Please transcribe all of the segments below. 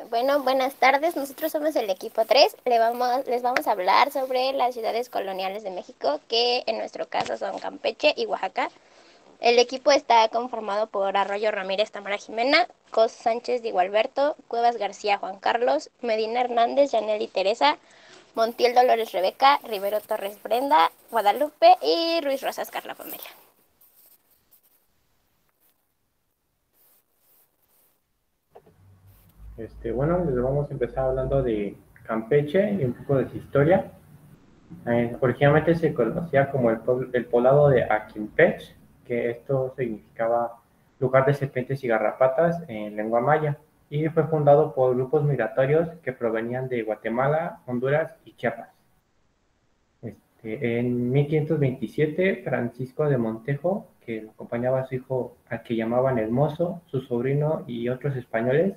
Bueno, buenas tardes. Nosotros somos el equipo 3. Les vamos a hablar sobre las ciudades coloniales de México, que en nuestro caso son Campeche y Oaxaca. El equipo está conformado por Arroyo Ramírez Tamara Jimena, Cos Sánchez Diego Alberto, Cuevas García Juan Carlos, Medina Hernández Yaneli Teresa, Montiel Dolores Rebeca, Rivero Torres Brenda, Guadalupe y Ruiz Rosas Carla Pamela. Bueno, les vamos a empezar hablando de Campeche y un poco de su historia. Originalmente se conocía como el poblado de Aquimpech, que esto significaba lugar de serpientes y garrapatas en lengua maya, y fue fundado por grupos migratorios que provenían de Guatemala, Honduras y Chiapas. En 1527, Francisco de Montejo, que acompañaba a su hijo al que llamaban el Mozo, su sobrino y otros españoles,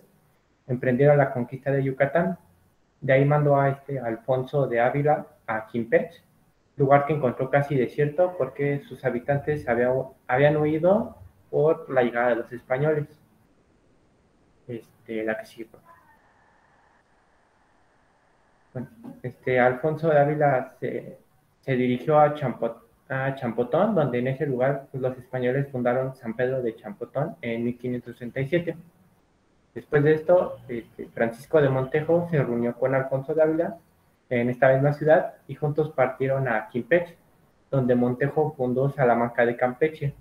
emprendieron la conquista de Yucatán. De ahí mandó a Alfonso de Ávila a Quimpech, lugar que encontró casi desierto porque sus habitantes habían huido por la llegada de los españoles. La que sigue. Bueno, Alfonso de Ávila se dirigió a Champotón, donde en ese lugar pues, los españoles fundaron San Pedro de Champotón en 1537. Después de esto, Francisco de Montejo se reunió con Alfonso de Ávila en esta misma ciudad y juntos partieron a Quimpeche, donde Montejo fundó Salamanca de Campeche.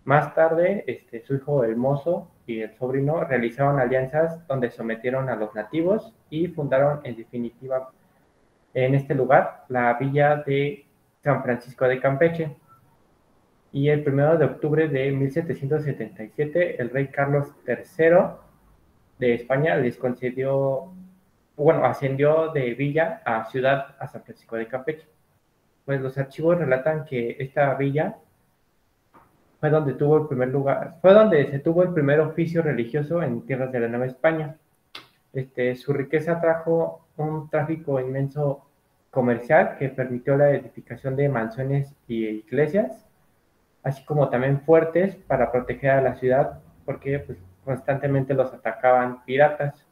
Más tarde, su hijo el Mozo y el sobrino realizaron alianzas donde sometieron a los nativos y fundaron en definitiva en este lugar la villa de San Francisco de Campeche. Y el 1 de octubre de 1777, el rey Carlos III de España les concedió, bueno, ascendió de villa a ciudad a San Francisco de Campeche. Pues los archivos relatan que esta villa fue donde tuvo el primer lugar, fue donde se tuvo el primer oficio religioso en tierras de la Nueva España. Su riqueza trajo un tráfico inmenso comercial que permitió la edificación de mansiones y iglesias, así como también fuertes para proteger a la ciudad, porque pues, constantemente los atacaban piratas.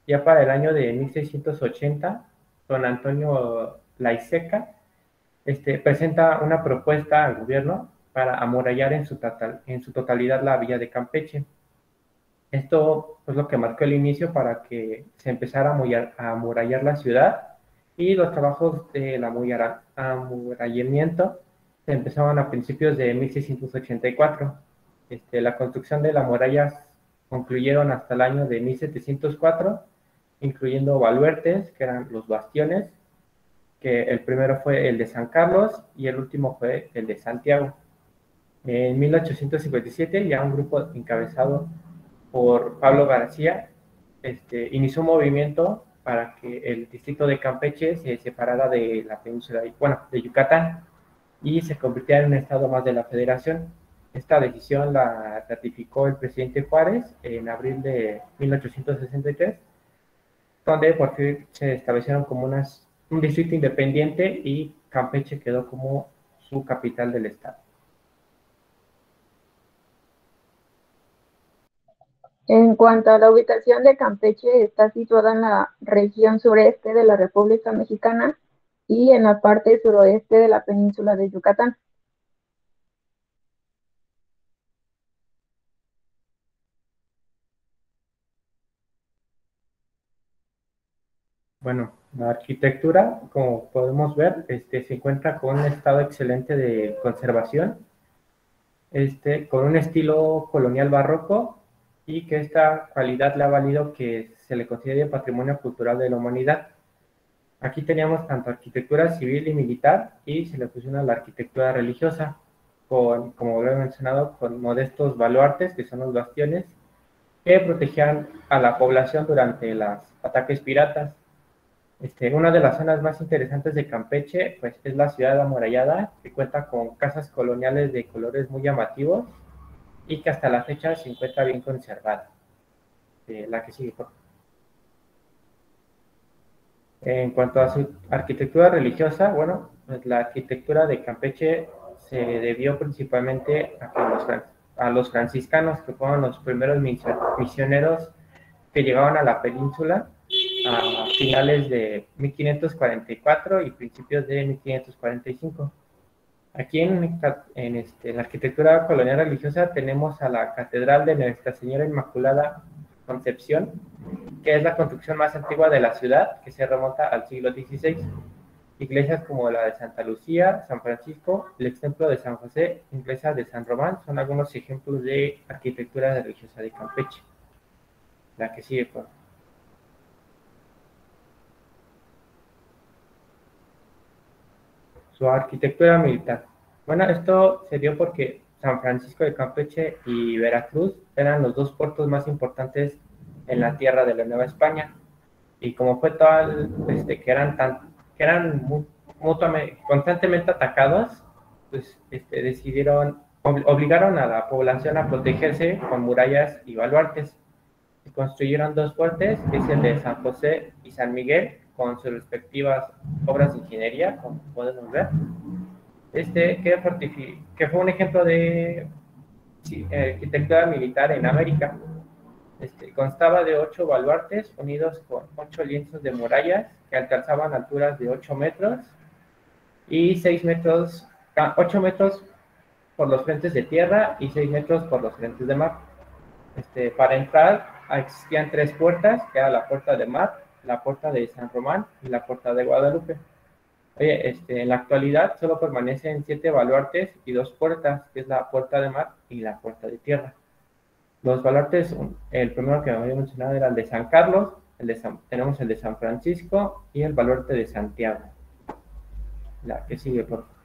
Ya para el año de 1680, don Antonio Laiseca presenta una propuesta al gobierno para amurallar en su totalidad la villa de Campeche. Esto es lo que marcó el inicio para que se empezara a amurallar la ciudad, y los trabajos del amurallamiento se empezaron a principios de 1684. La construcción de las murallas concluyeron hasta el año de 1704, incluyendo baluartes, que eran los bastiones, que el primero fue el de San Carlos y el último fue el de Santiago. En 1857, ya un grupo encabezado por Pablo García inició un movimiento para que el distrito de Campeche se separara de la península, bueno, de Yucatán, y se convirtiera en un estado más de la federación. Esta decisión la ratificó el presidente Juárez en abril de 1863, donde por fin se establecieron como un distrito independiente y Campeche quedó como su capital del estado. En cuanto a la ubicación de Campeche, está situada en la región sureste de la República Mexicana y en la parte suroeste de la península de Yucatán. Bueno, la arquitectura, como podemos ver, se encuentra con un estado excelente de conservación, con un estilo colonial barroco, y que esta cualidad le ha valido que se le considere patrimonio cultural de la humanidad. Aquí teníamos tanto arquitectura civil y militar, y se le fusiona la arquitectura religiosa, como lo he mencionado, con modestos baluartes, que son los bastiones, que protegían a la población durante los ataques piratas. Una de las zonas más interesantes de Campeche pues, es la ciudad amurallada, que cuenta con casas coloniales de colores muy llamativos y que hasta la fecha se encuentra bien conservada. La que sigue, por favor. En cuanto a su arquitectura religiosa, bueno, pues la arquitectura de Campeche se debió principalmente a los franciscanos, que fueron los primeros misioneros que llegaban a la península a finales de 1544 y principios de 1545. Aquí en la arquitectura colonial religiosa tenemos a la Catedral de Nuestra Señora Inmaculada Concepción, que es la construcción más antigua de la ciudad, que se remonta al siglo XVI. Iglesias como la de Santa Lucía, San Francisco, el ex templo de San José, iglesia de San Román, son algunos ejemplos de arquitectura religiosa de Campeche. La que sigue, por favor. Su arquitectura militar. Bueno, esto se dio porque San Francisco de Campeche y Veracruz eran los dos puertos más importantes en la tierra de la Nueva España. Y como fue tal, que eran mutuamente, constantemente atacados, pues obligaron a la población a protegerse con murallas y baluartes. Se construyeron dos fuertes, que es el de San José y San Miguel, con sus respectivas obras de ingeniería, como podemos ver. Que fue un ejemplo de arquitectura militar en América. Constaba de 8 baluartes unidos con 8 lienzos de murallas que alcanzaban alturas de 8 metros y 6 metros, 8 metros por los frentes de tierra y 6 metros por los frentes de mar. Para entrar existían 3 puertas, que era la puerta de mar, la puerta de San Román y la puerta de Guadalupe. Oye, en la actualidad solo permanecen 7 baluartes y 2 puertas, que es la puerta de mar y la puerta de tierra. Los baluartes, el primero que había mencionado era el de San Carlos, tenemos el de San Francisco y el baluarte de Santiago. La que sigue, por favor.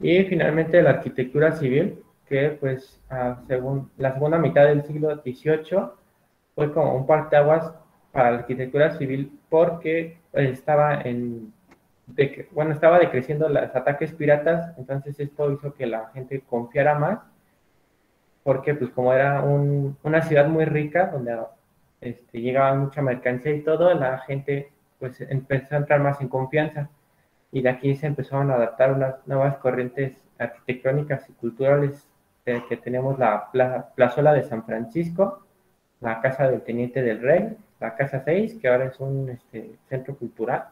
Y finalmente la arquitectura civil, que pues según la segunda mitad del siglo XVIII fue como un parteaguas para la arquitectura civil porque estaba decreciendo los ataques piratas, entonces esto hizo que la gente confiara más, porque pues como era una ciudad muy rica, donde llegaba mucha mercancía y todo, la gente pues empezó a entrar más en confianza, y de aquí se empezaron a adaptar unas nuevas corrientes arquitectónicas y culturales, que tenemos la plazuela de San Francisco, la Casa del Teniente del Rey, la Casa 6, que ahora es un centro cultural,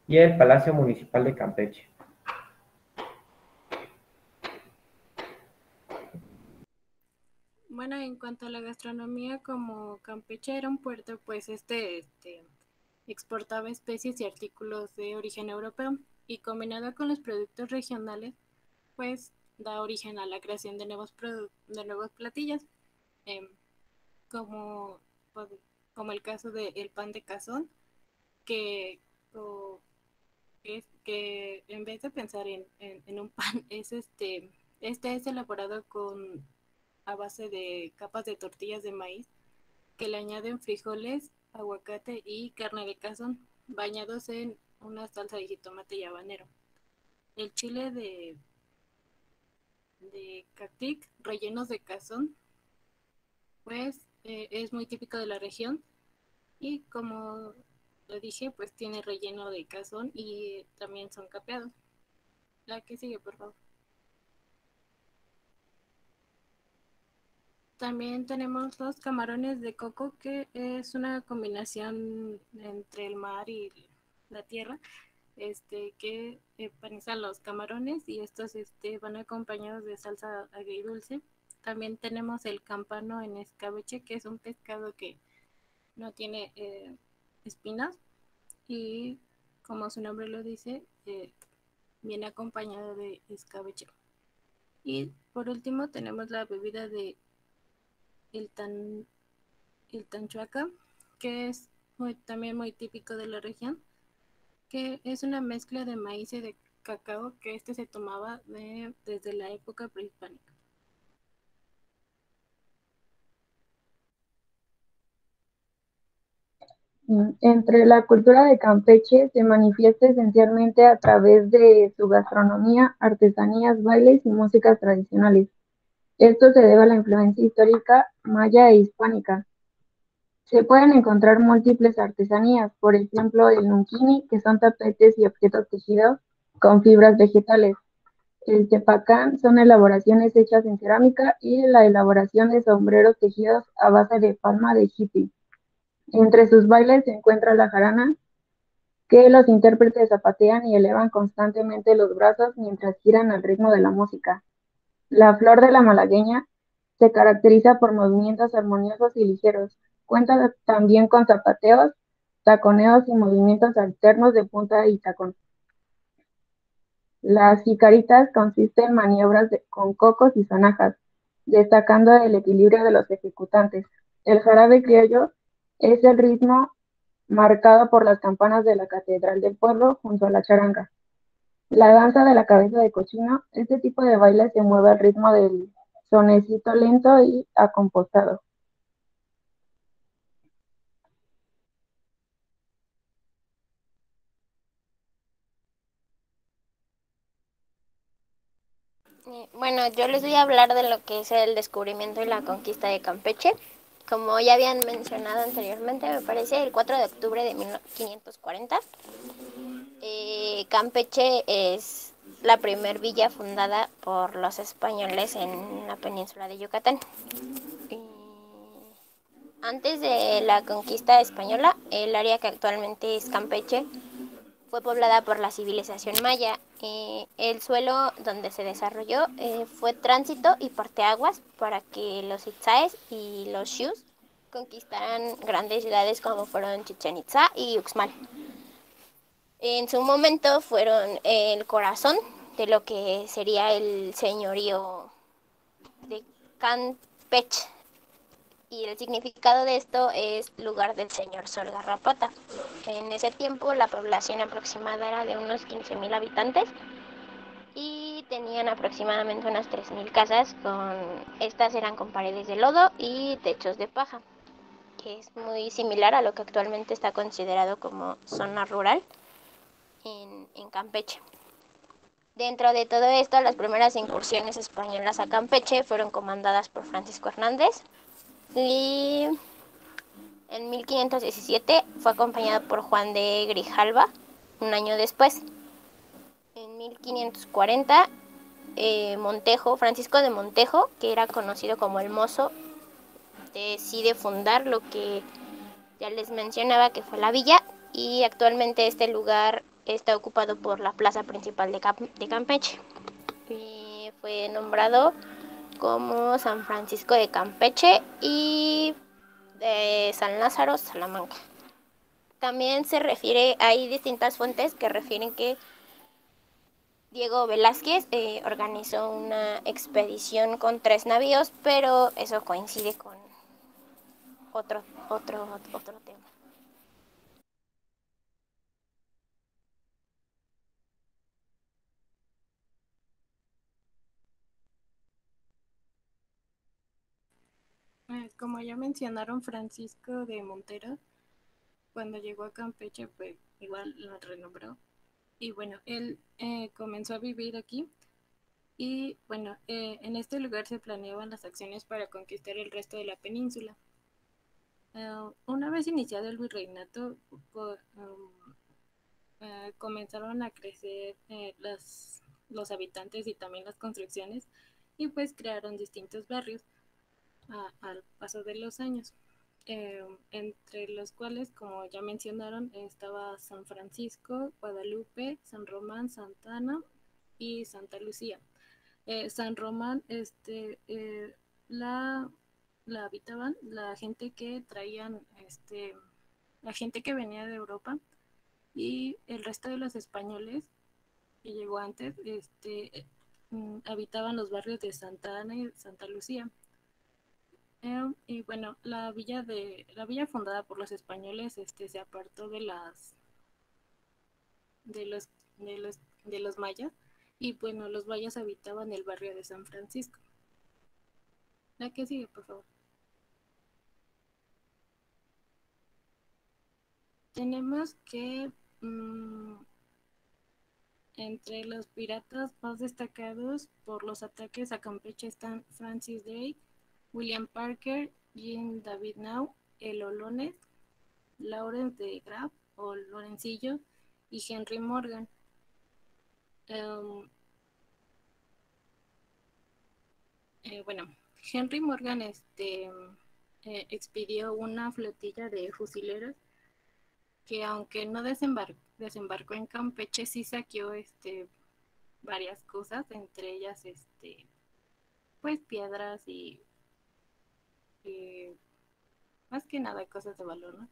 y el Palacio Municipal de Campeche. Bueno, en cuanto a la gastronomía, como Campeche era un puerto, pues exportaba especies y artículos de origen europeo, y combinado con los productos regionales, pues da origen a la creación de nuevos platillos, eh, como, pues, como el caso del pan de cazón, que, que en vez de pensar en un pan, este es elaborado a base de capas de tortillas de maíz que le añaden frijoles, aguacate y carne de cazón, bañados en una salsa de jitomate y habanero. El chile de cactic, rellenos de cazón, pues es muy típico de la región, y como lo dije, pues tiene relleno de cazón y también son capeados. La que sigue, por favor. También tenemos los camarones de coco, que es una combinación entre el mar y la tierra, que empanizan los camarones, y estos van acompañados de salsa agridulce. También tenemos el campano en escabeche, que es un pescado que no tiene espinas, y como su nombre lo dice, viene acompañado de escabeche. Y por último tenemos la bebida de el tanchuaca, que es también muy típico de la región, que es una mezcla de maíz y de cacao, que se tomaba desde la época prehispánica. Entre la cultura de Campeche se manifiesta esencialmente a través de su gastronomía, artesanías, bailes y músicas tradicionales. Esto se debe a la influencia histórica maya e hispánica. Se pueden encontrar múltiples artesanías, por ejemplo el nunquini, que son tapetes y objetos tejidos con fibras vegetales. El tepacán son elaboraciones hechas en cerámica y la elaboración de sombreros tejidos a base de palma de jipi. Entre sus bailes se encuentra la jarana, que los intérpretes zapatean y elevan constantemente los brazos mientras giran al ritmo de la música. La flor de la malagueña se caracteriza por movimientos armoniosos y ligeros. Cuenta también con zapateos, taconeos y movimientos alternos de punta y tacón. Las jicaritas consisten en maniobras con cocos y sonajas, destacando el equilibrio de los ejecutantes. El jarabe criollo es el ritmo marcado por las campanas de la catedral del pueblo junto a la charanga. La danza de la cabeza de cochino, este tipo de baile se mueve al ritmo del sonecito lento y acompasado. Bueno, yo les voy a hablar de lo que es el descubrimiento y la conquista de Campeche. Como ya habían mencionado anteriormente, me parece, el 4 de octubre de 1540, Campeche es la primer villa fundada por los españoles en la península de Yucatán. Antes de la conquista española, el área que actualmente es Campeche fue poblada por la civilización maya. El suelo donde se desarrolló fue tránsito y parteaguas para que los itzaes y los xius conquistaran grandes ciudades como fueron Chichén Itzá y Uxmal. En su momento fueron el corazón de lo que sería el señorío de Campeche. Y el significado de esto es lugar del señor Sol Garrapata. En ese tiempo la población aproximada era de unos 15,000 habitantes y tenían aproximadamente unas 3,000 casas. Estas eran con paredes de lodo y techos de paja, que es muy similar a lo que actualmente está considerado como zona rural en Campeche. Dentro de todo esto, las primeras incursiones españolas a Campeche fueron comandadas por Francisco Hernández y en 1517 fue acompañado por Juan de Grijalva un año después. En 1540, Montejo, Francisco de Montejo, que era conocido como el Mozo, decide fundar lo que ya les mencionaba que fue la villa, y actualmente este lugar está ocupado por la plaza principal de Campeche. Y fue nombrado como San Francisco de Campeche y de San Lázaro, Salamanca. También se refiere, hay distintas fuentes que refieren que Diego Velázquez organizó una expedición con 3 navíos, pero eso coincide con otro tema. Como ya mencionaron, Francisco de Montero, cuando llegó a Campeche, pues igual lo renombró. Y bueno, él comenzó a vivir aquí. Y bueno, en este lugar se planeaban las acciones para conquistar el resto de la península. Una vez iniciado el virreinato, comenzaron a crecer los habitantes y también las construcciones, y pues crearon distintos barrios al paso de los años, entre los cuales, como ya mencionaron, estaba San Francisco, Guadalupe, San Román, Santa Ana y Santa Lucía. San Román, la, la habitaban la gente que traían, la gente que venía de Europa, y el resto de los españoles que llegó antes, habitaban los barrios de Santa Ana y Santa Lucía. Y bueno, la villa fundada por los españoles, se apartó de los, de los mayas, y bueno, los mayas habitaban el barrio de San Francisco. La que sigue, por favor. Tenemos que entre los piratas más destacados por los ataques a Campeche están Francis Drake, William Parker, Jean David Now, el Olones, Lawrence de Graff o Lorencillo y Henry Morgan. bueno, Henry Morgan expidió una flotilla de fusileros que aunque no desembarcó en Campeche, sí saqueó varias cosas, entre ellas pues piedras y más que nada cosas de valor, ¿no?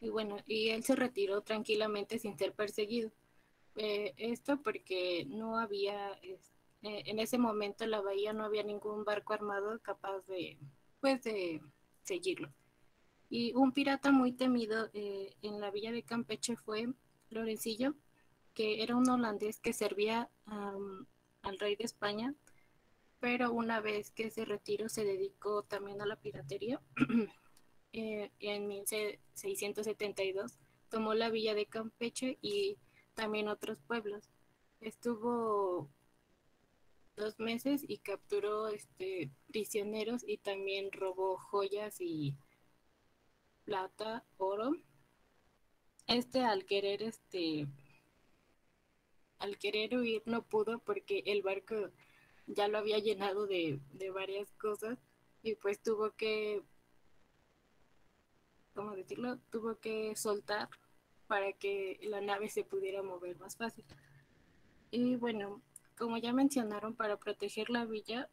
Y bueno, y él se retiró tranquilamente sin ser perseguido. Esto porque no había, en ese momento en la bahía no había ningún barco armado capaz pues de seguirlo. Y un pirata muy temido en la villa de Campeche fue Lorencillo, que era un holandés que servía al rey de España, pero una vez que se retiró se dedicó también a la piratería. En 1672 tomó la villa de Campeche y también otros pueblos. Estuvo 2 meses y capturó prisioneros y también robó joyas y plata, oro. Al querer huir no pudo porque el barco ya lo había llenado de varias cosas y pues tuvo que, ¿cómo decirlo? Tuvo que soltar para que la nave se pudiera mover más fácil. Y bueno, como ya mencionaron, para proteger la villa,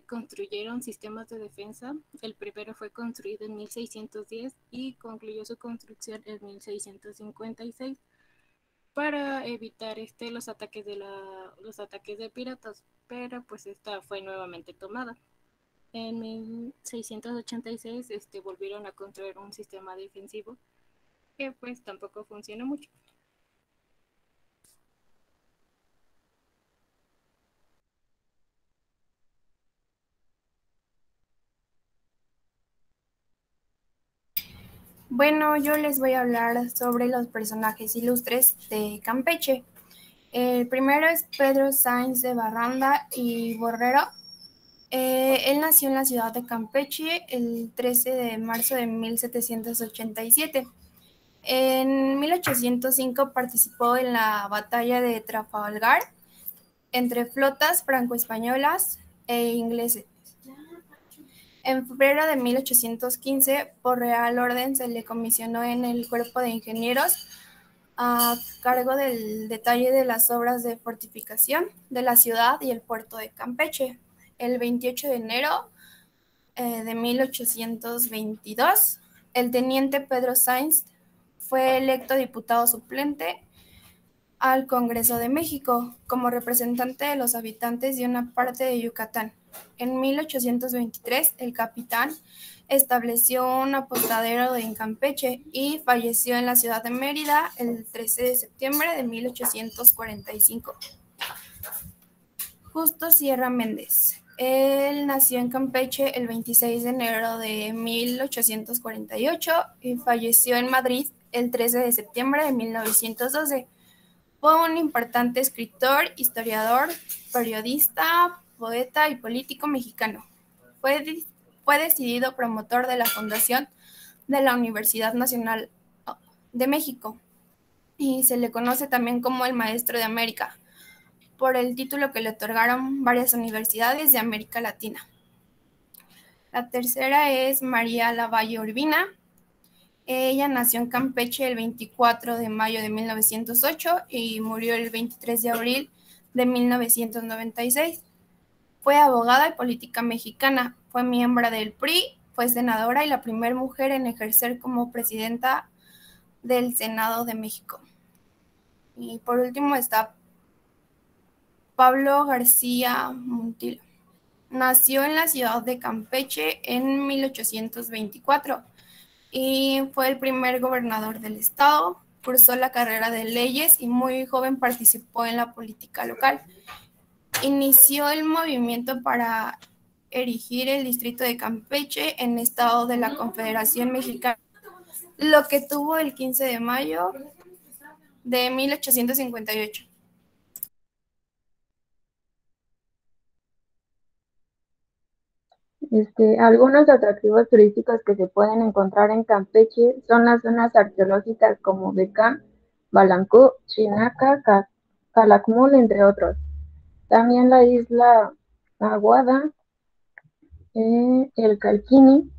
construyeron sistemas de defensa. El primero fue construido en 1610 y concluyó su construcción en 1656 para evitar los ataques de piratas, pero pues esta fue nuevamente tomada. En 1686 volvieron a construir un sistema defensivo que pues tampoco funcionó mucho. Bueno, yo les voy a hablar sobre los personajes ilustres de Campeche. El primero es Pedro Sáenz de Barranda y Borrero. Él nació en la ciudad de Campeche el 13 de marzo de 1787. En 1805 participó en la batalla de Trafalgar entre flotas franco-españolas e ingleses. En febrero de 1815, por Real Orden, se le comisionó en el Cuerpo de Ingenieros a cargo del detalle de las obras de fortificación de la ciudad y el puerto de Campeche. El 28 de enero de 1822, el teniente Pedro Sáenz fue electo diputado suplente al Congreso de México como representante de los habitantes de una parte de Yucatán. En 1823, el capitán estableció un apostadero en Campeche y falleció en la ciudad de Mérida el 13 de septiembre de 1845. Justo Sierra Méndez. Él nació en Campeche el 26 de enero de 1848 y falleció en Madrid el 13 de septiembre de 1912. Fue un importante escritor, historiador, periodista, poeta y político mexicano. Fue decidido promotor de la fundación de la Universidad Nacional de México y se le conoce también como el Maestro de América, por el título que le otorgaron varias universidades de América Latina. La tercera es María Lavalle Urbina. Ella nació en Campeche el 24 de mayo de 1908 y murió el 23 de abril de 1996. Fue abogada y política mexicana, fue miembro del PRI, fue senadora y la primera mujer en ejercer como presidenta del Senado de México. Y por último está Pablo García Montilla. Nació en la ciudad de Campeche en 1824 y fue el primer gobernador del estado. Cursó la carrera de leyes y muy joven participó en la política local. Inició el movimiento para erigir el distrito de Campeche en estado de la Confederación Mexicana, lo que tuvo el 15 de mayo de 1858. Algunos atractivos turísticos que se pueden encontrar en Campeche son las zonas arqueológicas como Becán, Balancú, Chinaca, Calakmul, entre otros. También la isla Aguada, El Calquini,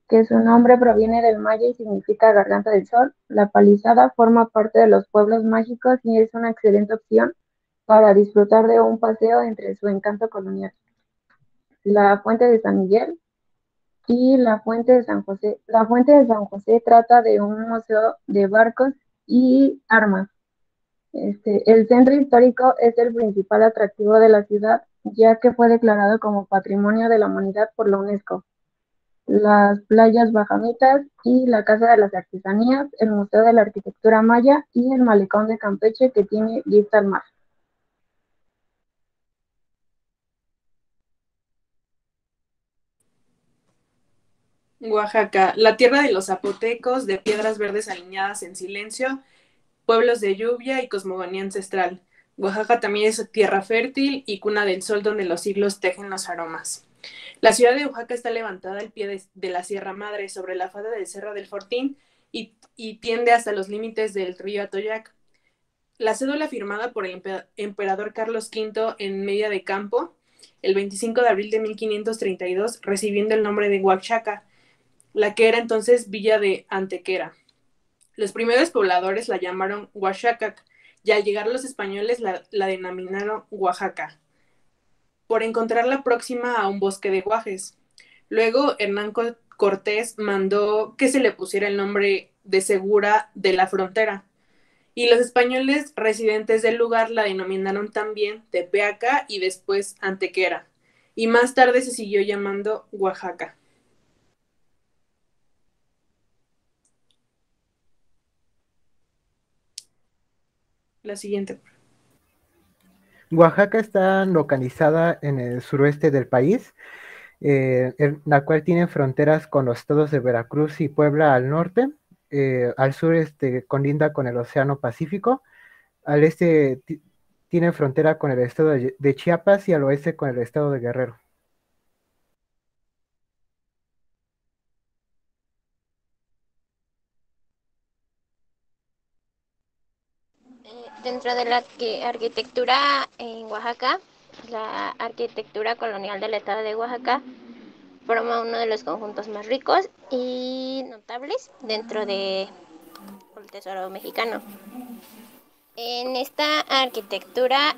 que su nombre proviene del maya y significa garganta del sol. La Palizada forma parte de los pueblos mágicos y es una excelente opción para disfrutar de un paseo entre su encanto colonial. La Fuente de San Miguel y la Fuente de San José. La Fuente de San José trata de un museo de barcos y armas. El centro histórico es el principal atractivo de la ciudad, ya que fue declarado como Patrimonio de la Humanidad por la UNESCO. Las playas Bajamitas y la Casa de las Artesanías, el Museo de la Arquitectura Maya y el Malecón de Campeche, que tiene vista al mar. Oaxaca, la tierra de los zapotecos, de piedras verdes alineadas en silencio, pueblos de lluvia y cosmogonía ancestral. Oaxaca también es tierra fértil y cuna del sol donde los siglos tejen los aromas. La ciudad de Oaxaca está levantada al pie de la Sierra Madre, sobre la falda del Cerro del Fortín y tiende hasta los límites del río Atoyac. La cédula firmada por el emperador Carlos V en Media de Campo, el 25 de abril de 1532, recibiendo el nombre de Oaxaca, la que era entonces Villa de Antequera. Los primeros pobladores la llamaron Oaxacac y al llegar los españoles la denominaron Oaxaca, por encontrarla próxima a un bosque de guajes. Luego Hernán Cortés mandó que se le pusiera el nombre de Segura de la Frontera, y los españoles residentes del lugar la denominaron también Tepeaca y después Antequera, y más tarde se siguió llamando Oaxaca. La siguiente. Oaxaca está localizada en el suroeste del país, la cual tiene fronteras con los estados de Veracruz y Puebla al norte, al sur colinda con el Océano Pacífico, al este tiene frontera con el estado de Chiapas y al oeste con el estado de Guerrero. Dentro de la arquitectura en Oaxaca, la arquitectura colonial del estado de Oaxaca forma uno de los conjuntos más ricos y notables dentro del tesoro mexicano. En esta arquitectura,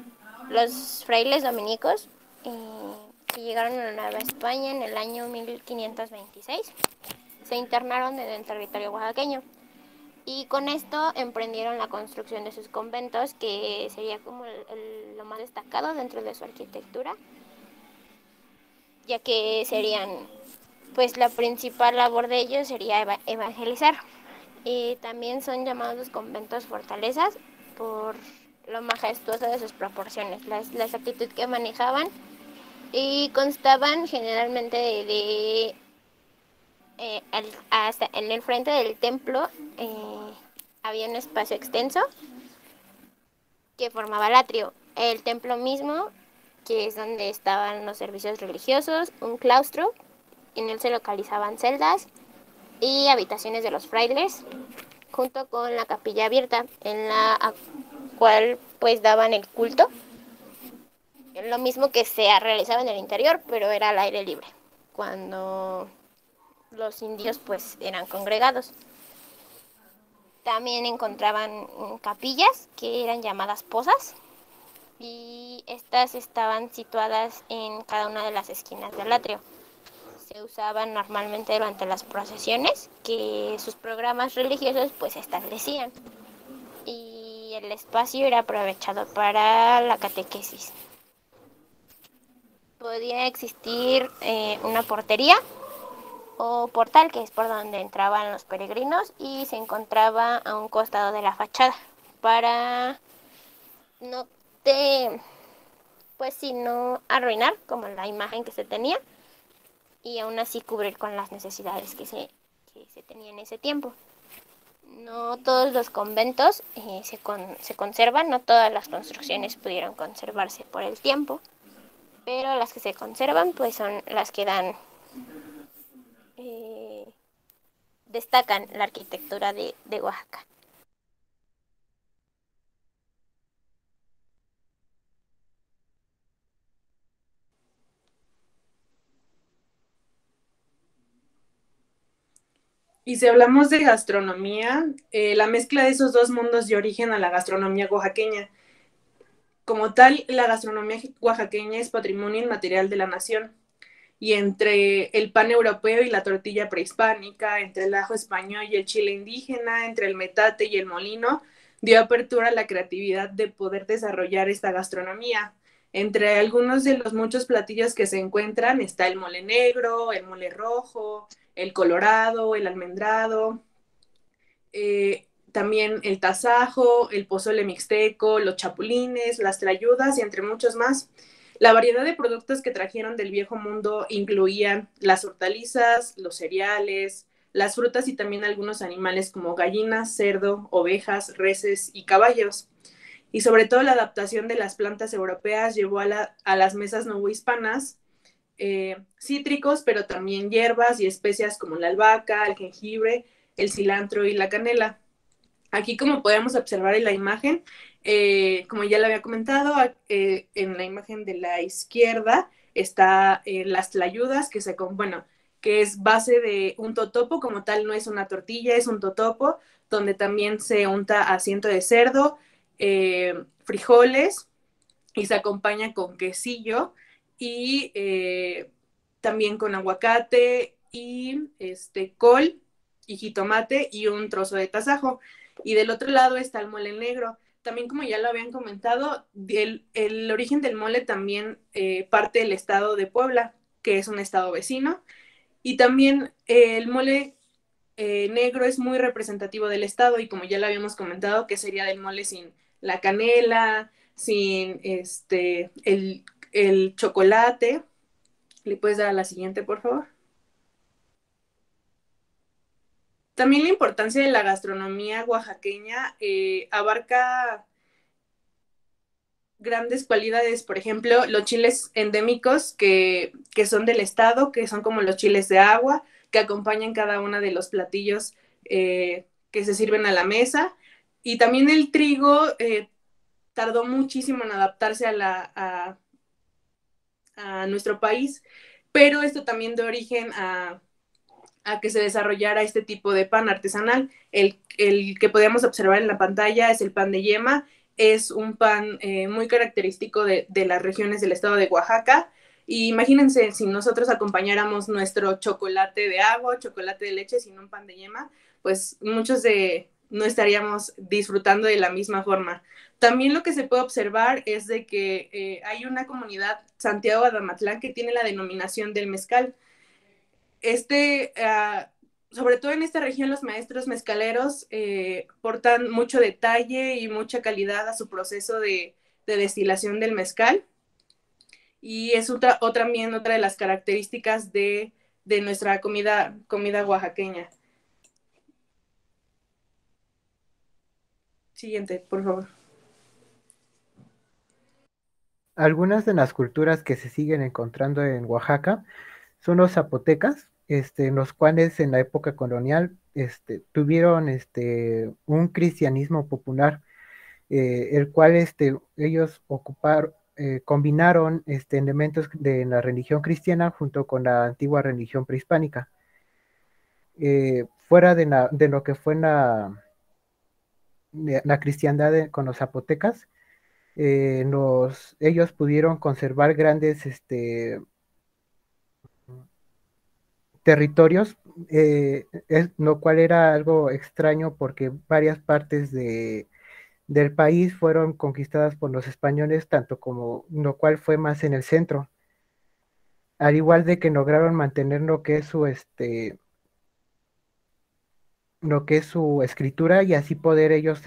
los frailes dominicos que llegaron a la Nueva España en el año 1526 se internaron en el territorio oaxaqueño. Y con esto emprendieron la construcción de sus conventos, que sería como lo más destacado dentro de su arquitectura, ya que serían, pues la principal labor de ellos sería evangelizar. Y también son llamados los conventos fortalezas por lo majestuoso de sus proporciones, la exactitud que manejaban, y constaban generalmente hasta en el frente del templo había un espacio extenso que formaba el atrio, el templo mismo, que es donde estaban los servicios religiosos, un claustro, en él se localizaban celdas y habitaciones de los frailes, junto con la capilla abierta, en la cual pues daban el culto, lo mismo que se realizaba en el interior, pero era al aire libre, cuando los indios pues eran congregados. También encontraban capillas que eran llamadas pozas, y estas estaban situadas en cada una de las esquinas del atrio. Se usaban normalmente durante las procesiones que sus programas religiosos pues establecían, y el espacio era aprovechado para la catequesis. Podía existir una portería o portal, que es por donde entraban los peregrinos, y se encontraba a un costado de la fachada para no no arruinar como la imagen que se tenía, y aún así cubrir con las necesidades que se tenían en ese tiempo. No todos los conventos se conservan, no todas las construcciones pudieron conservarse por el tiempo, pero las que se conservan pues son las que destacan la arquitectura de Oaxaca. Y si hablamos de gastronomía, la mezcla de esos dos mundos dio origen a la gastronomía oaxaqueña. Como tal, la gastronomía oaxaqueña es patrimonio inmaterial de la nación. Y entre el pan europeo y la tortilla prehispánica, entre el ajo español y el chile indígena, entre el metate y el molino, dio apertura a la creatividad de poder desarrollar esta gastronomía. Entre algunos de los muchos platillos que se encuentran está el mole negro, el mole rojo, el colorado, el almendrado, también el tasajo, el pozole mixteco, los chapulines, las tlayudas y entre muchos más. La variedad de productos que trajeron del viejo mundo incluían las hortalizas, los cereales, las frutas y también algunos animales como gallinas, cerdo, ovejas, reses y caballos. Y sobre todo la adaptación de las plantas europeas llevó a las mesas novohispanas cítricos, pero también hierbas y especias como la albahaca, el jengibre, el cilantro y la canela. Aquí, como podemos observar en la imagen, como ya lo había comentado, en la imagen de la izquierda está las tlayudas, que es base de un totopo, como tal no es una tortilla, es un totopo, donde también se unta asiento de cerdo, frijoles, y se acompaña con quesillo y también con aguacate y col y jitomate y un trozo de tasajo. Y del otro lado está el mole negro. También, como ya lo habían comentado, el origen del mole también parte del estado de Puebla, que es un estado vecino. Y también el mole negro es muy representativo del estado y como ya lo habíamos comentado, que sería del mole sin la canela, sin el chocolate. ¿Le puedes dar a la siguiente, por favor? También la importancia de la gastronomía oaxaqueña abarca grandes cualidades, por ejemplo, los chiles endémicos que son del estado, que son como los chiles de agua, que acompañan cada uno de los platillos que se sirven a la mesa. Y también el trigo tardó muchísimo en adaptarse a nuestro país, pero esto también dio origen a que se desarrollara este tipo de pan artesanal. El que podíamos observar en la pantalla es el pan de yema, es un pan muy característico de las regiones del estado de Oaxaca. Y imagínense si nosotros acompañáramos nuestro chocolate de agua, chocolate de leche sin un pan de yema, pues muchos no estaríamos disfrutando de la misma forma. También lo que se puede observar es de que hay una comunidad, Santiago Adamatlán, que tiene la denominación del mezcal. Sobre todo en esta región, los maestros mezcaleros portan mucho detalle y mucha calidad a su proceso de destilación del mezcal. Y es también otra de las características de nuestra comida oaxaqueña. Siguiente, por favor. Algunas de las culturas que se siguen encontrando en Oaxaca son los zapotecas, en los cuales en la época colonial tuvieron un cristianismo popular, el cual ellos combinaron elementos de la religión cristiana junto con la antigua religión prehispánica. Fuera de lo que fue la cristiandad con los zapotecas, ellos pudieron conservar grandes territorios, lo cual era algo extraño porque varias partes del país fueron conquistadas por los españoles, tanto como lo cual fue más en el centro, al igual de que lograron mantener lo que es su escritura y así poder ellos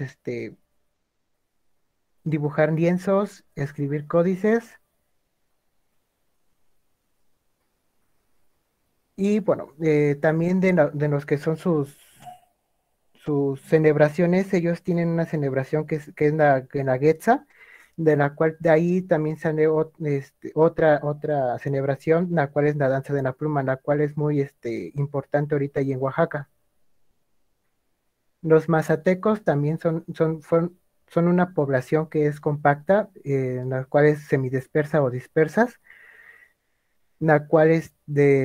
dibujar lienzos, escribir códices. Y bueno, también de los que son sus celebraciones, ellos tienen una celebración que es la Getza, de la cual de ahí también sale otra celebración, la cual es la danza de la pluma, la cual es muy importante ahorita ahí en Oaxaca. Los mazatecos también son una población que es compacta, en las cuales semidispersa o dispersas, la cual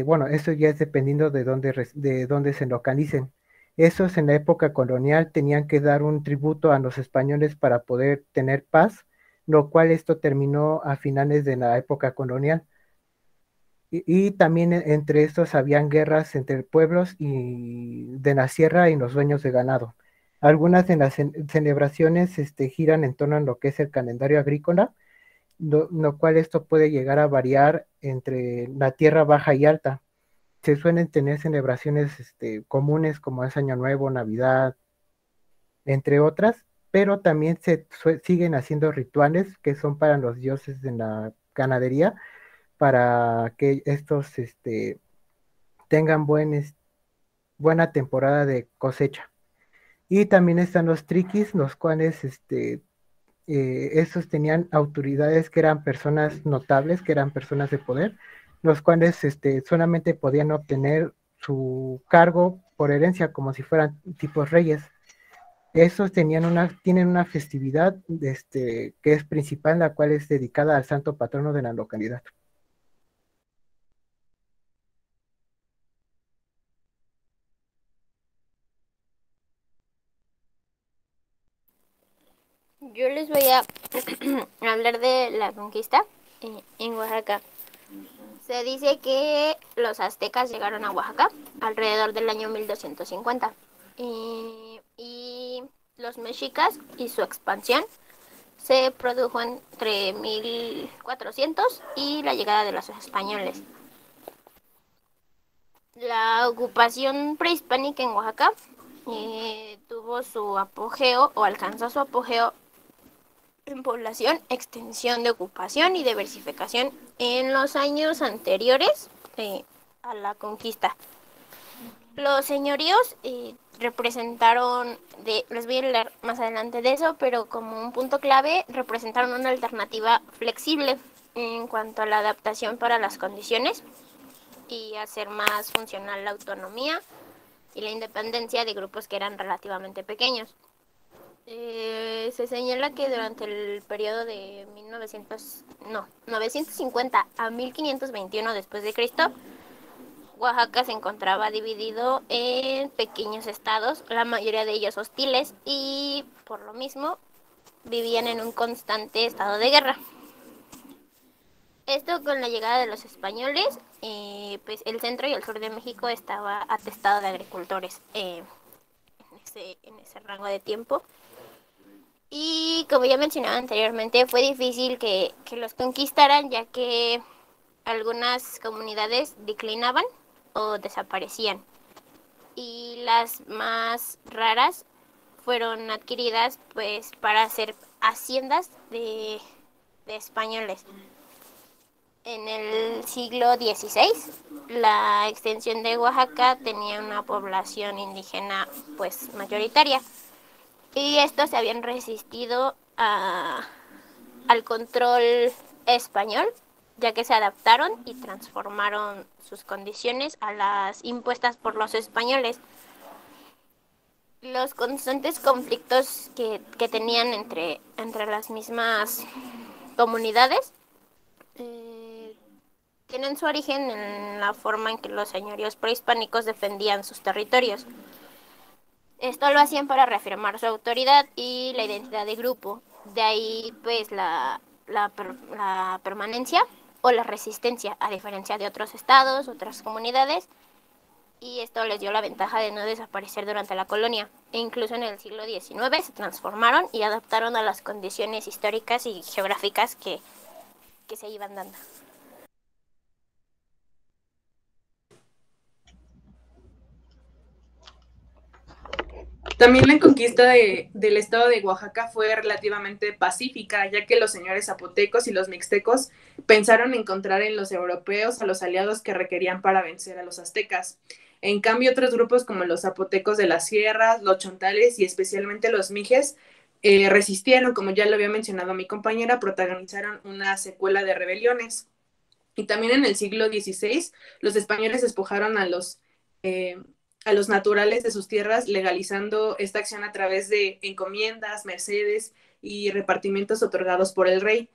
bueno, eso ya es dependiendo de dónde se localicen. Esos en la época colonial tenían que dar un tributo a los españoles para poder tener paz, lo cual esto terminó a finales de la época colonial. Y también entre estos habían guerras entre pueblos y de la sierra y los dueños de ganado. Algunas de las celebraciones giran en torno a lo que es el calendario agrícola, lo cual esto puede llegar a variar entre la tierra baja y alta. Se suelen tener celebraciones comunes como es Año Nuevo, Navidad, entre otras, pero también siguen haciendo rituales que son para los dioses de la ganadería, para que estos tengan buena temporada de cosecha. Y también están los triquis, los cuales estos tenían autoridades que eran personas notables, que eran personas de poder, los cuales solamente podían obtener su cargo por herencia, como si fueran tipos reyes. Estos tienen una festividad que es principal, la cual es dedicada al santo patrono de la localidad. Yo les voy a hablar de la conquista en Oaxaca. Se dice que los aztecas llegaron a Oaxaca alrededor del año 1250 y los mexicas y su expansión se produjo entre 1400 y la llegada de los españoles. La ocupación prehispánica en Oaxaca tuvo su apogeo o alcanzó su apogeo en población, extensión de ocupación y diversificación en los años anteriores a la conquista. Los señoríos representaron, les voy a hablar más adelante de eso, pero como un punto clave, representaron una alternativa flexible en cuanto a la adaptación para las condiciones y hacer más funcional la autonomía y la independencia de grupos que eran relativamente pequeños. Se señala que durante el periodo de 950 a 1521 después de Cristo, Oaxaca se encontraba dividido en pequeños estados, la mayoría de ellos hostiles, y por lo mismo vivían en un constante estado de guerra. Esto con la llegada de los españoles, pues el centro y el sur de México estaba atestado de agricultores en ese rango de tiempo. Y como ya mencionaba anteriormente, fue difícil que los conquistaran, ya que algunas comunidades declinaban o desaparecían. Y las más raras fueron adquiridas pues para hacer haciendas de españoles. En el siglo XVI, la extensión de Oaxaca tenía una población indígena pues mayoritaria. Y estos se habían resistido al control español, ya que se adaptaron y transformaron sus condiciones a las impuestas por los españoles. Los constantes conflictos que tenían entre las mismas comunidades tienen su origen en la forma en que los señoríos prehispánicos defendían sus territorios. Esto lo hacían para reafirmar su autoridad y la identidad de grupo. De ahí, pues, la permanencia o la resistencia, a diferencia de otros estados, otras comunidades. Y esto les dio la ventaja de no desaparecer durante la colonia. E incluso en el siglo XIX se transformaron y adaptaron a las condiciones históricas y geográficas que se iban dando. También la conquista del estado de Oaxaca fue relativamente pacífica, ya que los señores zapotecos y los mixtecos pensaron encontrar en los europeos a los aliados que requerían para vencer a los aztecas. En cambio, otros grupos como los zapotecos de las sierras, los chontales y especialmente los mijes resistieron, como ya lo había mencionado mi compañera, protagonizaron una secuela de rebeliones. Y también en el siglo XVI, los españoles despojaron a los naturales de sus tierras, legalizando esta acción a través de encomiendas, mercedes y repartimientos otorgados por el rey,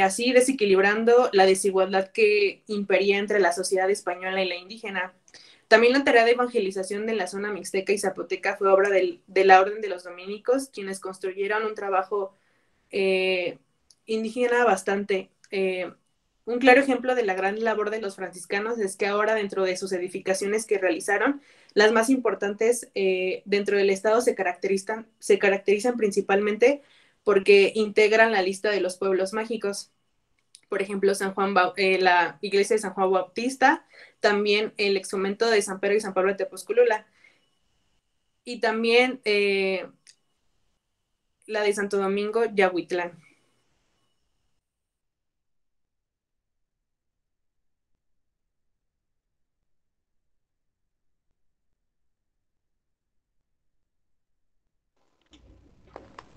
así desequilibrando la desigualdad que impería entre la sociedad española y la indígena. También la tarea de evangelización de la zona mixteca y zapoteca fue obra de la Orden de los Dominicos, quienes construyeron un trabajo indígena bastante. Un claro ejemplo de la gran labor de los franciscanos es que ahora dentro de sus edificaciones que realizaron, las más importantes dentro del estado se caracterizan principalmente porque integran la lista de los pueblos mágicos. Por ejemplo, la iglesia de San Juan Bautista, también el exconvento de San Pedro y San Pablo de Tepozculula, y también la de Santo Domingo, Yahuitlán.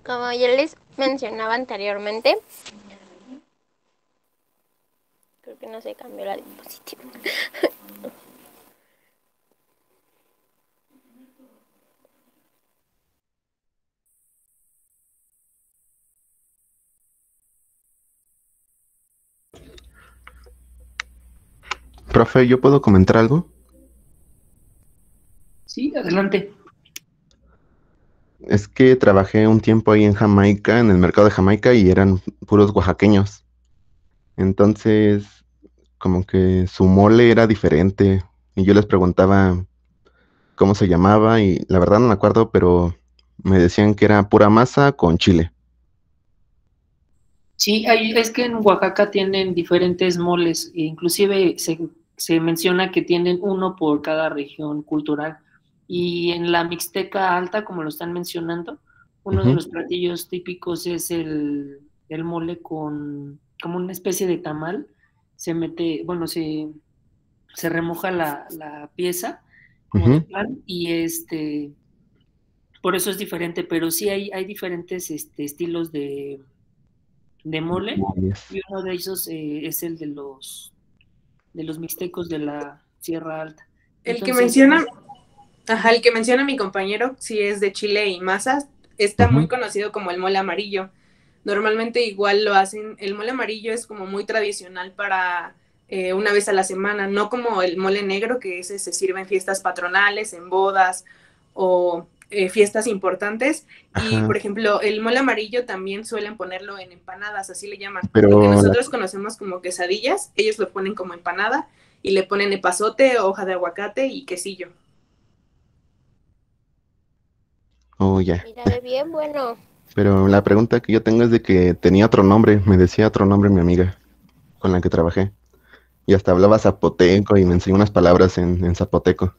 Como ya les mencionaba anteriormente, creo que no se cambió la diapositiva. Profe, ¿yo puedo comentar algo? Sí, adelante. Es que trabajé un tiempo ahí en Jamaica, en el mercado de Jamaica, y eran puros oaxaqueños. Entonces, como que su mole era diferente. Y yo les preguntaba cómo se llamaba, y la verdad no me acuerdo, pero me decían que era pura masa con chile. Sí, es que en Oaxaca tienen diferentes moles, e inclusive se menciona que tienen uno por cada región cultural. Y en la Mixteca Alta, como lo están mencionando, uno de los platillos típicos es el mole con como una especie de tamal. Se mete, bueno, se remoja la pieza como de pan y por eso es diferente, pero sí hay diferentes estilos de mole, y uno de ellos es el de los mixtecos de la Sierra Alta. El que menciona mi compañero, sí es de chile y masas, está muy conocido como el mole amarillo. Normalmente igual lo hacen, el mole amarillo es como muy tradicional para una vez a la semana, no como el mole negro, que ese se sirve en fiestas patronales, en bodas o fiestas importantes. Y, por ejemplo, el mole amarillo también suelen ponerlo en empanadas, así le llaman. Pero lo que nosotros conocemos como quesadillas, ellos lo ponen como empanada y le ponen epazote, hoja de aguacate y quesillo. Oh, ya. Mira, bien bueno. Pero la pregunta que yo tengo es de que tenía otro nombre, me decía otro nombre mi amiga con la que trabajé. Y hasta hablaba zapoteco y me enseñó unas palabras en zapoteco.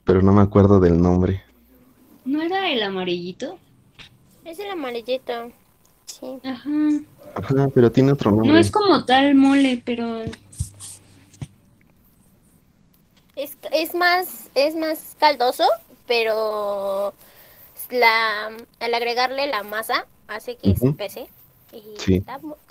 Pero no me acuerdo del nombre. ¿No era el amarillito? Es el amarillito. Sí. Ajá. Ajá, pero tiene otro nombre. No es como tal mole, pero Es más caldoso, pero al agregarle la masa hace que se pese y Sí.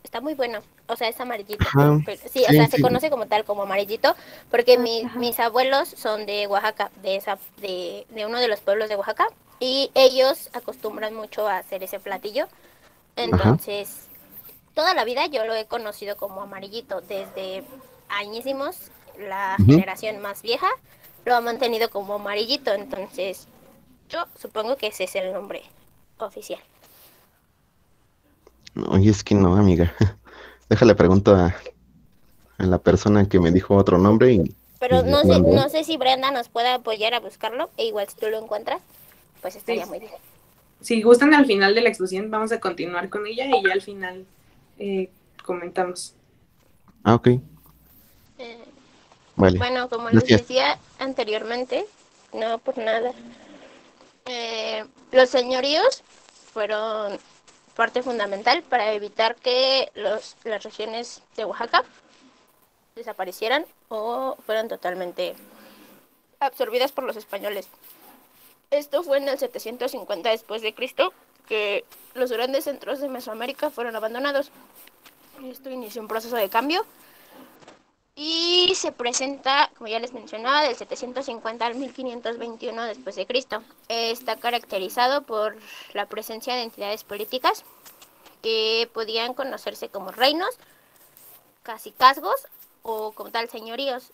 está muy bueno. O sea, es amarillito. Ajá. Pero, sí, o sea, se conoce como tal, como amarillito, porque mis abuelos son de Oaxaca, de uno de los pueblos de Oaxaca, y ellos acostumbran mucho a hacer ese platillo. Entonces, toda la vida yo lo he conocido como amarillito, desde añísimos. La generación más vieja lo ha mantenido como amarillito, entonces yo supongo que ese es el nombre oficial. Oye, es que no, amiga. Déjale pregunto a la persona que me dijo otro nombre y... Pero no sé si Brenda nos puede apoyar a buscarlo, e igual si tú lo encuentras, pues estaría muy bien. Si gustan, al final de la exposición vamos a continuar con ella y ya al final comentamos. Ah, ok. Vale. Bueno, como les decía anteriormente, no por nada, los señoríos fueron parte fundamental para evitar que las regiones de Oaxaca desaparecieran o fueran totalmente absorbidas por los españoles. Esto fue en el 750 después de Cristo, que los grandes centros de Mesoamérica fueron abandonados. Esto inició un proceso de cambio y se presenta, como ya les mencionaba, del 750 al 1521 después de Cristo. Está caracterizado por la presencia de entidades políticas que podían conocerse como reinos, cacicazgos o como tal señoríos.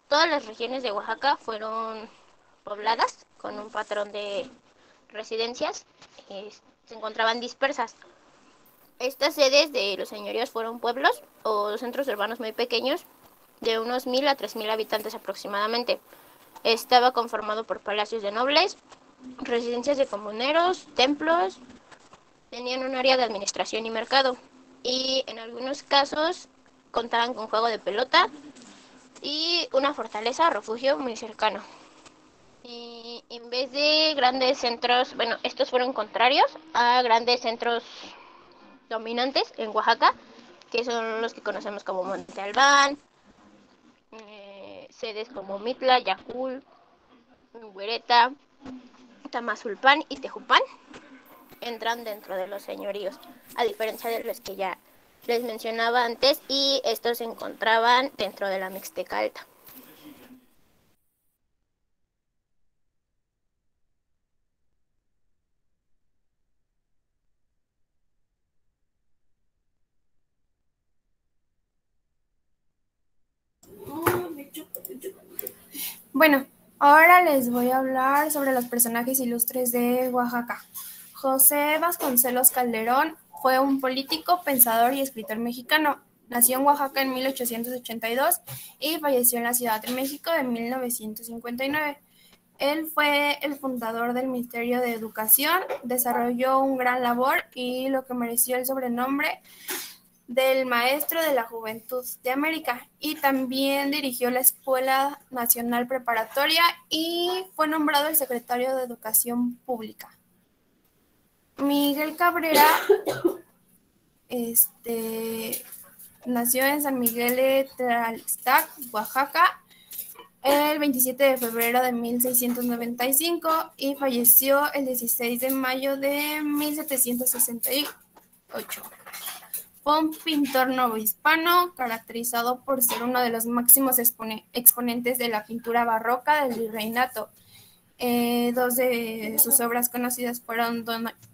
Todas las regiones de Oaxaca fueron pobladas con un patrón de residencias, se encontraban dispersas. Estas sedes de los señoríos fueron pueblos o centros urbanos muy pequeños, de unos 1000 a 3000 habitantes aproximadamente. Estaba conformado por palacios de nobles, residencias de comuneros, templos, tenían un área de administración y mercado, y en algunos casos contaban con juego de pelota y una fortaleza o refugio muy cercano. Y en vez de grandes centros, bueno, estos fueron contrarios a grandes centros dominantes en Oaxaca, que son los que conocemos como Monte Albán, sedes como Mitla, Yacul, Huereta, Tamazulpan y Tejupán entran dentro de los señoríos, a diferencia de los que ya les mencionaba antes, y estos se encontraban dentro de la Mixteca Alta. Bueno, ahora les voy a hablar sobre los personajes ilustres de Oaxaca. José Vasconcelos Calderón fue un político, pensador y escritor mexicano. Nació en Oaxaca en 1882 y falleció en la Ciudad de México en 1959. Él fue el fundador del Ministerio de Educación, desarrolló un gran labor y lo que mereció el sobrenombre del Maestro de la Juventud de América, y también dirigió la Escuela Nacional Preparatoria y fue nombrado el secretario de Educación Pública. Miguel Cabrera nació en San Miguel de Tlalstac, Oaxaca, el 27 de febrero de 1695 y falleció el 16 de mayo de 1768. Fue un pintor novohispano, caracterizado por ser uno de los máximos exponentes de la pintura barroca del virreinato. Dos de sus obras conocidas fueron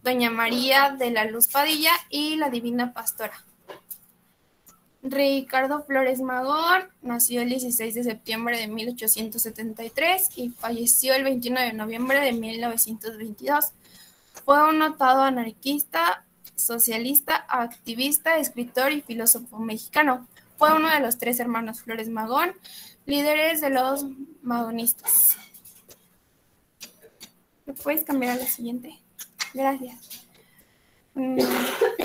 Doña María de la Luz Padilla y La Divina Pastora. Ricardo Flores Magón nació el 16 de septiembre de 1873 y falleció el 21 de noviembre de 1922. Fue un notado anarquista, socialista, activista, escritor y filósofo mexicano. Fue uno de los 3 hermanos Flores Magón, líderes de los magonistas. ¿Me puedes cambiar a la siguiente? Gracias.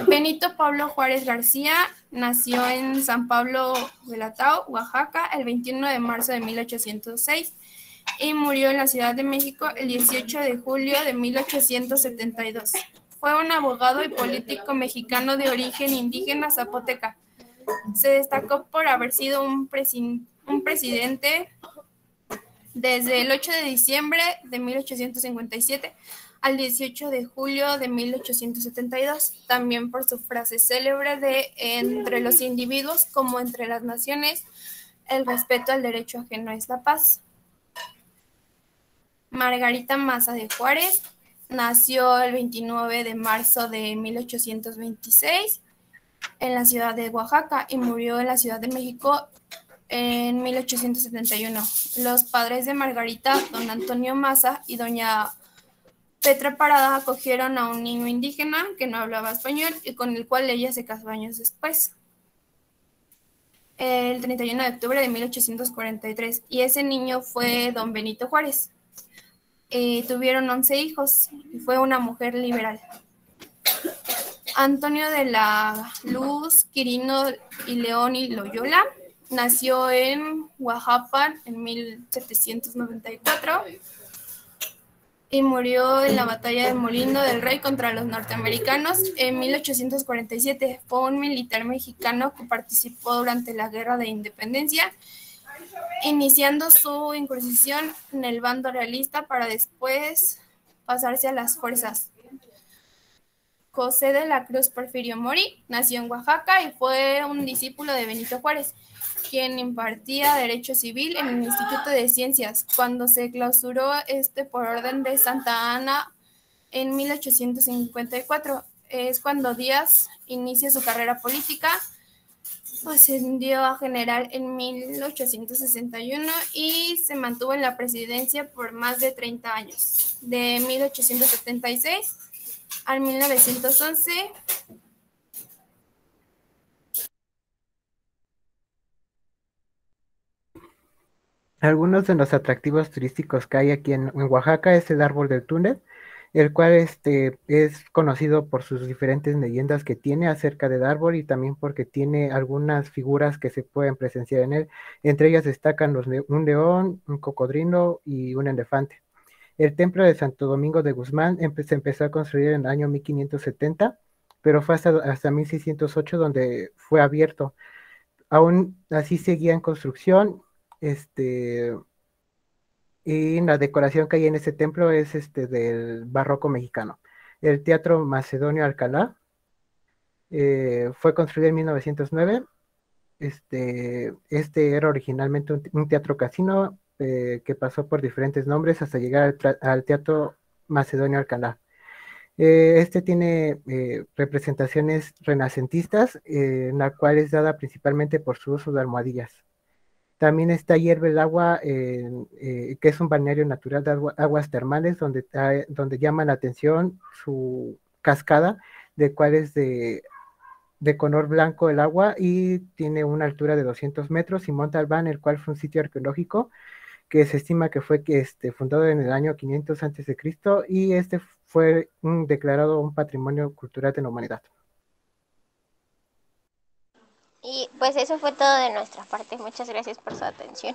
Benito Pablo Juárez García nació en San Pablo Guelatao, Oaxaca, el 21 de marzo de 1806 y murió en la Ciudad de México el 18 de julio de 1872. Fue un abogado y político mexicano de origen indígena zapoteca. Se destacó por haber sido un presidente desde el 8 de diciembre de 1857 al 18 de julio de 1872, también por su frase célebre de entre los individuos como entre las naciones, el respeto al derecho ajeno es la paz. Margarita Maza de Juárez nació el 29 de marzo de 1826 en la ciudad de Oaxaca y murió en la Ciudad de México en 1871. Los padres de Margarita, don Antonio Maza y doña Petra Parada, acogieron a un niño indígena que no hablaba español y con el cual ella se casó años después, el 31 de octubre de 1843, y ese niño fue don Benito Juárez. Tuvieron 11 hijos y fue una mujer liberal. Antonio de la Luz, Quirino y León y Loyola nació en Oaxaca en 1794 y murió en la batalla de Molino del Rey contra los norteamericanos en 1847. Fue un militar mexicano que participó durante la Guerra de Independencia, iniciando su incursión en el bando realista para después pasarse a las fuerzas. José de la Cruz Porfirio Mori nació en Oaxaca y fue un discípulo de Benito Juárez, quien impartía Derecho Civil en el Instituto de Ciencias. Cuando se clausuró por orden de Santa Ana en 1854, es cuando Díaz inicia su carrera política. Ascendió a general en 1861 y se mantuvo en la presidencia por más de 30 años, de 1876 al 1911. Algunos de los atractivos turísticos que hay aquí en Oaxaca es el árbol del túnel, el cual es conocido por sus diferentes leyendas que tiene acerca del árbol y también porque tiene algunas figuras que se pueden presenciar en él. Entre ellas destacan un león, un cocodrilo y un elefante. El templo de Santo Domingo de Guzmán se empezó a construir en el año 1570, pero fue hasta 1608 donde fue abierto. Aún así seguía en construcción, y la decoración que hay en ese templo es del barroco mexicano. El Teatro Macedonio Alcalá fue construido en 1909. Este era originalmente un teatro casino que pasó por diferentes nombres hasta llegar al Teatro Macedonio Alcalá. Este tiene representaciones renacentistas, en la cual es dada principalmente por su uso de almohadillas. También está Hierve el Agua, que es un balneario natural de aguas termales, donde llama la atención su cascada, de cual es de color blanco el agua y tiene una altura de 200 metros, y Monte Albán, el cual fue un sitio arqueológico que se estima que fue fundado en el año 500 a.C. y fue declarado un patrimonio cultural de la humanidad. Y pues eso fue todo de nuestra parte. Muchas gracias por su atención.